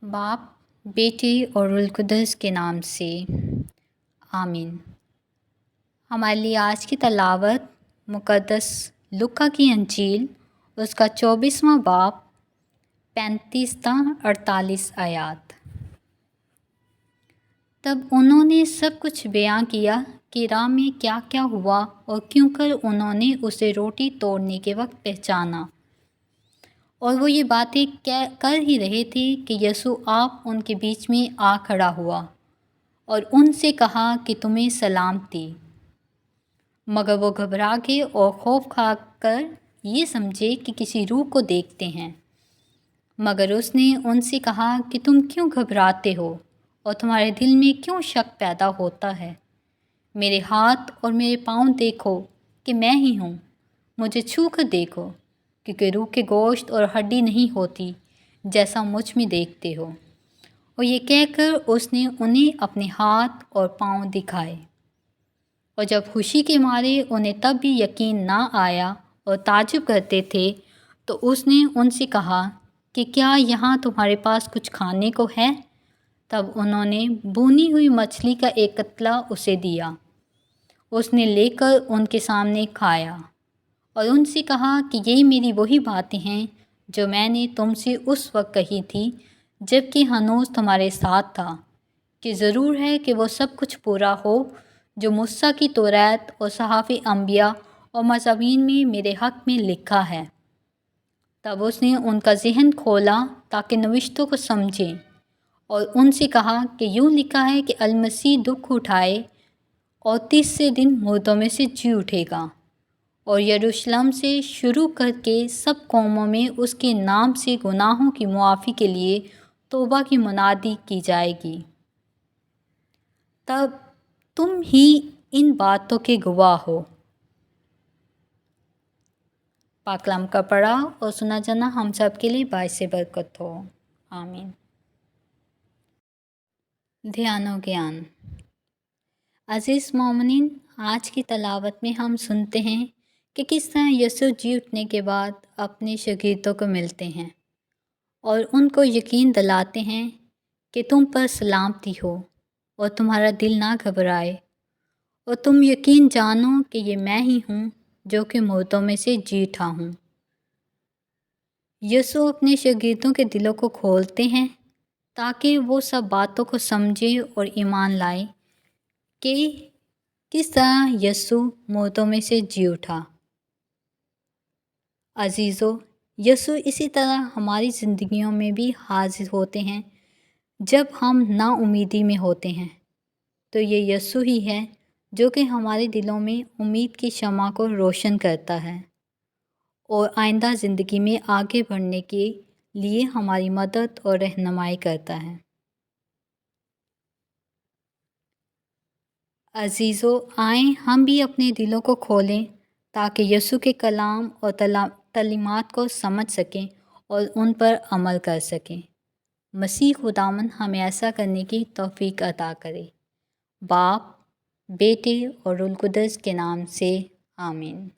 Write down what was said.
बाप, बेटे और रूहुल कुद्दुस के नाम से आमीन। हमारे लिए आज की तलावत मुक़द्दस लूका की अंजील उसका 24वां बाब 35 ता 48 आयात। तब उन्होंने सब कुछ बयां किया कि राह में क्या क्या हुआ और क्यों कर उन्होंने उसे रोटी तोड़ने के वक्त पहचाना। और वो ये बातें कर ही रहे थे कि यीशु आप उनके बीच में आ खड़ा हुआ और उनसे कहा कि तुम्हें सलामती। मगर वो घबरा गए और खौफ खा कर ये समझे कि किसी रूह को देखते हैं। मगर उसने उनसे कहा कि तुम क्यों घबराते हो और तुम्हारे दिल में क्यों शक पैदा होता है। मेरे हाथ और मेरे पाँव देखो कि मैं ही हूँ। मुझे छू कर देखो, क्योंकि रूह के गोश्त और हड्डी नहीं होती जैसा मुझ में देखते हो। और ये कहकर उसने उन्हें अपने हाथ और पाँव दिखाए। और जब खुशी के मारे उन्हें तब भी यकीन ना आया और ताज्जुब करते थे, तो उसने उनसे कहा कि क्या यहाँ तुम्हारे पास कुछ खाने को है। तब उन्होंने भुनी हुई मछली का एक कतला उसे दिया। उसने लेकर उनके सामने खाया और उनसे कहा कि ये मेरी वही बातें हैं जो मैंने तुमसे उस वक्त कही थी जबकि हनूस तुम्हारे साथ था, कि ज़रूर है कि वो सब कुछ पूरा हो जो मूसा की तौरात और सहाफ़ी अंबिया और मज़ामीन में मेरे हक़ में लिखा है। तब उसने उनका ज़हन खोला ताकि नविश्तों को समझें और उनसे कहा कि यूँ लिखा है कि अलमसीह दुख उठाए और तीसरे दिन मुर्दों में से जी उठेगा और यरूशलेम से शुरू करके सब कौमों में उसके नाम से गुनाहों की मुआफ़ी के लिए तौबा की मुनादी की जाएगी। तब तुम ही इन बातों के गवाह हो। पाक कलाम का पढ़ा और सुना जाना हम सब के लिए बाइस बरकत हो। आमीन। ध्यान और ज्ञान। अज़ीज़ मोमिनीन, आज की तलावत में हम सुनते हैं कि किस तरह यीशु जी उठने के बाद अपने शागिर्दों को मिलते हैं और उनको यकीन दिलाते हैं कि तुम पर सलामती हो और तुम्हारा दिल ना घबराए और तुम यकीन जानो कि ये मैं ही हूँ जो कि मुर्दों में से जी उठा हूँ। यीशु अपने शागिर्दों के दिलों को खोलते हैं ताकि वो सब बातों को समझे और ईमान लाए कि किस तरह यीशु मुर्दों में से जी उठा। अजीज़ों, यीशु इसी तरह हमारी ज़िंदगियों में भी हाजिर होते हैं जब हम नाउमीदी में होते हैं। तो ये यीशु ही है जो कि हमारे दिलों में उम्मीद की शम्मा को रोशन करता है और आइंदा ज़िंदगी में आगे बढ़ने के लिए हमारी मदद और रहनुमाई करता है। अजीज़ों, आएँ हम भी अपने दिलों को खोलें ताकि यीशु के कलाम और तालीमात को समझ सकें और उन पर अमल कर सकें। मसीह खुदावन हमें ऐसा करने की तौफीक अता करे। बाप, बेटे और रूहुल कुद्दुस के नाम से आमीन।